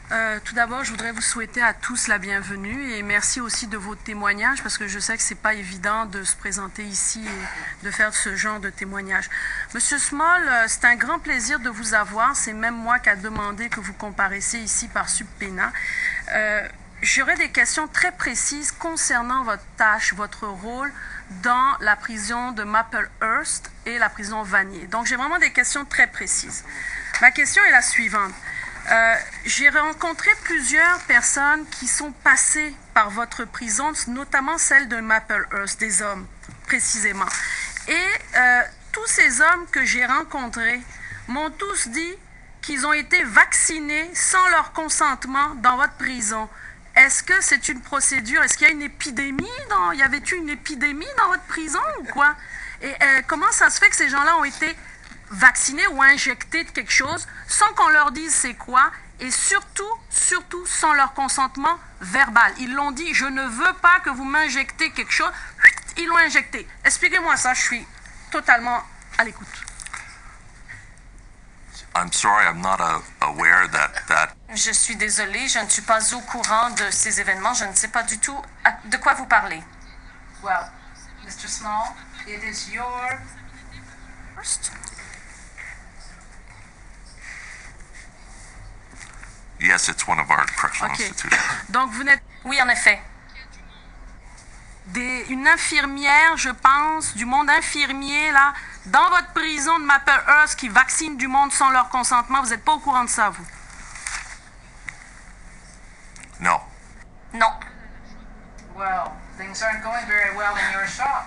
Tout d'abord, je voudrais vous souhaiter à tous la bienvenue et merci aussi de vos témoignages parce que je sais que c'est pas évident de se présenter ici et de faire ce genre de témoignages. Monsieur Small, c'est un grand plaisir de vous avoir. C'est même moi qui a demandé que vous comparaissiez ici par subpoena. J'aurais des questions très précises concernant votre tâche, votre rôle dans la prison de Maplehurst et la prison Vanier. Donc, j'ai vraiment des questions très précises. Ma question est la suivante. J'ai rencontré plusieurs personnes qui sont passées par votre prison, notamment celle de Maplehurst, des hommes, précisément. Et tous ces hommes que j'ai rencontrés m'ont tous dit qu'ils ont été vaccinés sans leur consentement dans votre prison. Est-ce que c'est une procédure? Est-ce qu'il y a une épidémie? Y avait-il une épidémie dans votre prison ou quoi? Et comment ça se fait que ces gens-là ont été vaccinés ou injectés de quelque chose sans qu'on leur dise c'est quoi et surtout sans leur consentement verbal? Ils l'ont dit, je ne veux pas que vous m'injectez quelque chose. Ils l'ont injecté. Expliquez-moi ça, je suis totalement à l'écoute. I'm sorry, I'm not aware that. Je suis désolée, je ne suis pas au courant de ces événements. Je ne sais pas du tout de quoi vous parlez. Well, Mr. Small, it is your first. Yes, it's one of our correctional institutions. Donc vous n'êtes Oui, en effet. une infirmière, je pense, du monde infirmier, là, dans votre prison de Maplehurst qui vaccine du monde sans leur consentement. Vous n'êtes pas au courant de ça, vous? No. Non. Well, things aren't going very well in your shop.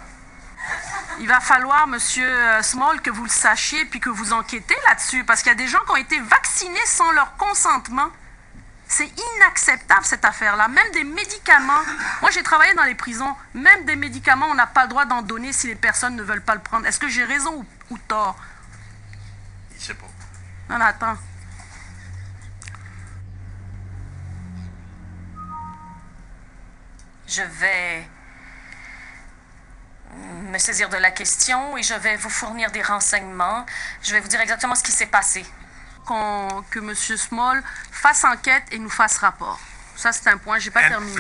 Il va falloir, Monsieur Small, que vous le sachiez puis que vous enquêtez là-dessus, parce qu'il y a des gens qui ont été vaccinés sans leur consentement. C'est inacceptable, cette affaire-là. Même des médicaments. Moi, j'ai travaillé dans les prisons. Même des médicaments, on n'a pas le droit d'en donner si les personnes ne veulent pas le prendre. Est-ce que j'ai raison ou tort? Je sais pas. Non, attends. Je vais me saisir de la question et je vais vous fournir des renseignements. Je vais vous dire exactement ce qui s'est passé. Que M. Small fasse enquête et nous fasse rapport. Ça, c'est un point. Je n'ai pas terminé.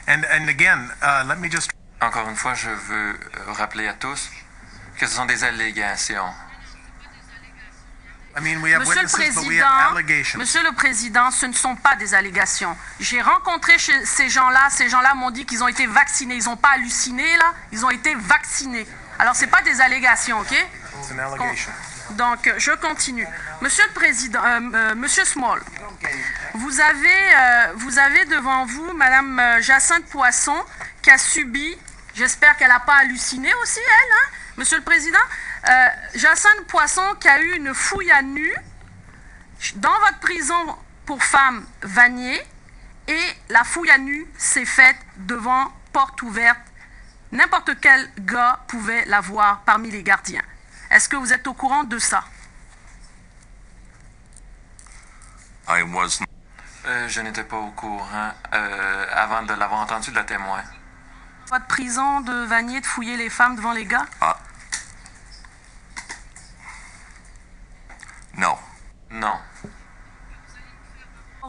And again, let me just. Encore une fois, je veux rappeler à tous que ce sont des allégations. I mean, we have Monsieur le witnesses, but we have allegations. Monsieur le Président, ce ne sont pas des allégations. J'ai rencontré ces gens-là. Ces gens-là m'ont dit qu'ils ont été vaccinés. Ils n'ont pas halluciné, là. Ils ont été vaccinés. Alors, ce n'est pas des allégations, OK? It's an allegation. Donc, je continue. Monsieur le Président, Monsieur Small, vous avez devant vous Madame Jacinthe Poisson qui a subi, j'espère qu'elle n'a pas halluciné aussi, elle, hein, Monsieur le Président, Jacinthe Poisson qui a eu une fouille à nu dans votre prison pour femmes Vanier et la fouille à nu s'est faite devant porte ouverte. N'importe quel gars pouvait la voir parmi les gardiens. Est-ce que vous êtes au courant de ça? Je n'étais pas au courant avant de l'avoir entendu de la témoin. Votre prison de Vanier de fouiller les femmes devant les gars? No. Non.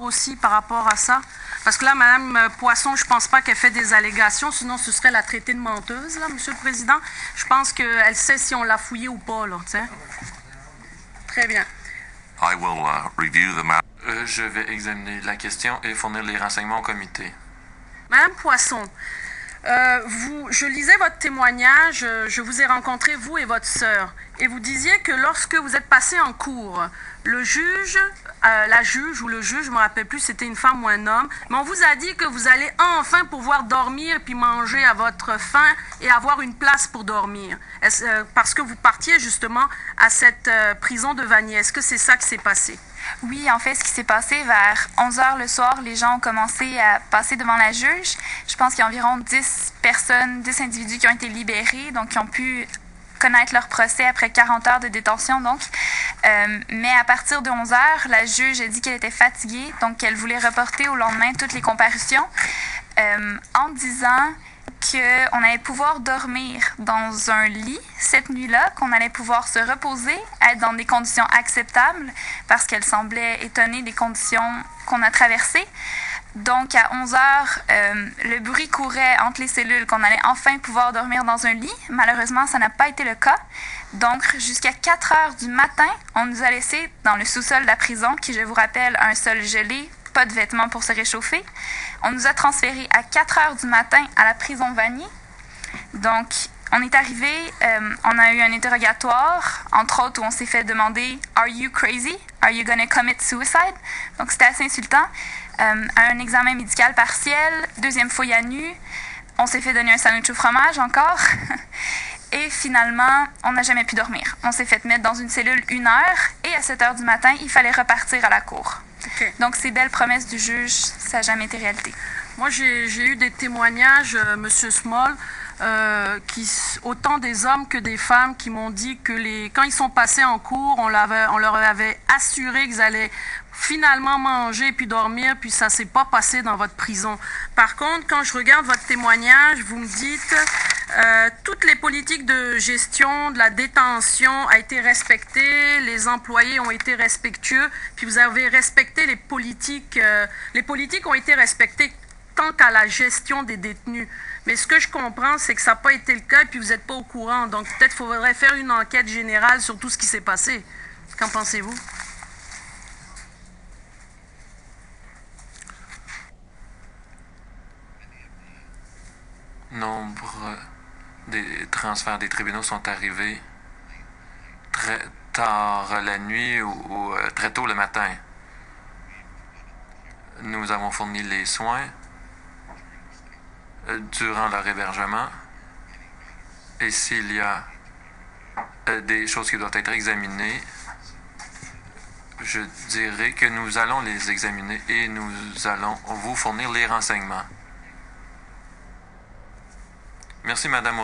Aussi par rapport à ça? Parce que là, Mme Poisson, je ne pense pas qu'elle fait des allégations, sinon ce serait la traiter de menteuse, là, Monsieur le Président. Je pense qu'elle sait si on l'a fouillée ou pas, là, tu sais. Très bien. I will review the map. Je vais examiner la question et fournir les renseignements au comité. Madame Poisson, je lisais votre témoignage, je vous ai rencontré, vous et votre sœur, et vous disiez que lorsque vous êtes passé en cours, le juge, la juge ou le juge, je ne me rappelle plus, c'était une femme ou un homme, mais on vous a dit que vous allez enfin pouvoir dormir puis manger à votre faim et avoir une place pour dormir, parce que vous partiez justement à cette prison de Vanier. Est-ce que c'est ça qui s'est passé? Oui, en fait, ce qui s'est passé vers 11 h le soir, les gens ont commencé à passer devant la juge. Je pense qu'il y a environ 10 personnes, 10 individus qui ont été libérés, donc qui ont pu connaître leur procès après 40 heures de détention. Donc, mais à partir de 11 h, la juge a dit qu'elle était fatiguée, donc qu'elle voulait reporter au lendemain toutes les comparutions, en disant qu'on allait pouvoir dormir dans un lit cette nuit-là, qu'on allait pouvoir se reposer, être dans des conditions acceptables, parce qu'elle semblait étonnée des conditions qu'on a traversées. Donc, à 11 heures, le bruit courait entre les cellules qu'on allait enfin pouvoir dormir dans un lit. Malheureusement, ça n'a pas été le cas. Donc, jusqu'à 4 heures du matin, on nous a laissés dans le sous-sol de la prison, qui, je vous rappelle, a un sol gelé, pas de vêtements pour se réchauffer. On nous a transférés à 4 heures du matin à la prison Vanier. Donc, on est arrivé, on a eu un interrogatoire, entre autres, où on s'est fait demander « Are you crazy? Are you gonna commit suicide? » Donc, c'était assez insultant. Un examen médical partiel, deuxième fouille à nu. On s'est fait donner un sandwich au fromage encore. Et finalement, on n'a jamais pu dormir. On s'est fait mettre dans une cellule 1 heure et à 7 heures du matin, il fallait repartir à la cour. OK. Donc, ces belles promesses du juge, ça n'a jamais été réalité. Moi, j'ai eu des témoignages, Monsieur Small, autant des hommes que des femmes qui m'ont dit que quand ils sont passés en cours, on leur avait assuré qu'ils allaient finalement manger puis dormir, puis ça s'est pas passé dans votre prison. Par contre, quand je regarde votre témoignage, vous me dites toutes les politiques de gestion de la détention ont été respectées, les employés ont été respectueux, puis vous avez respecté les politiques ont été respectées tant qu'à la gestion des détenus. Mais ce que je comprends, c'est que ça n'a pas été le cas et puis vous n'êtes pas au courant. Donc peut-être qu'il faudrait faire une enquête générale sur tout ce qui s'est passé. Qu'en pensez-vous? Nombre des transferts des tribunaux sont arrivés très tard la nuit ou très tôt le matin. Nous avons fourni les soins durant leur hébergement et s'il y a des choses qui doivent être examinées, je dirais que nous allons les examiner et nous allons vous fournir les renseignements. Merci, Madame.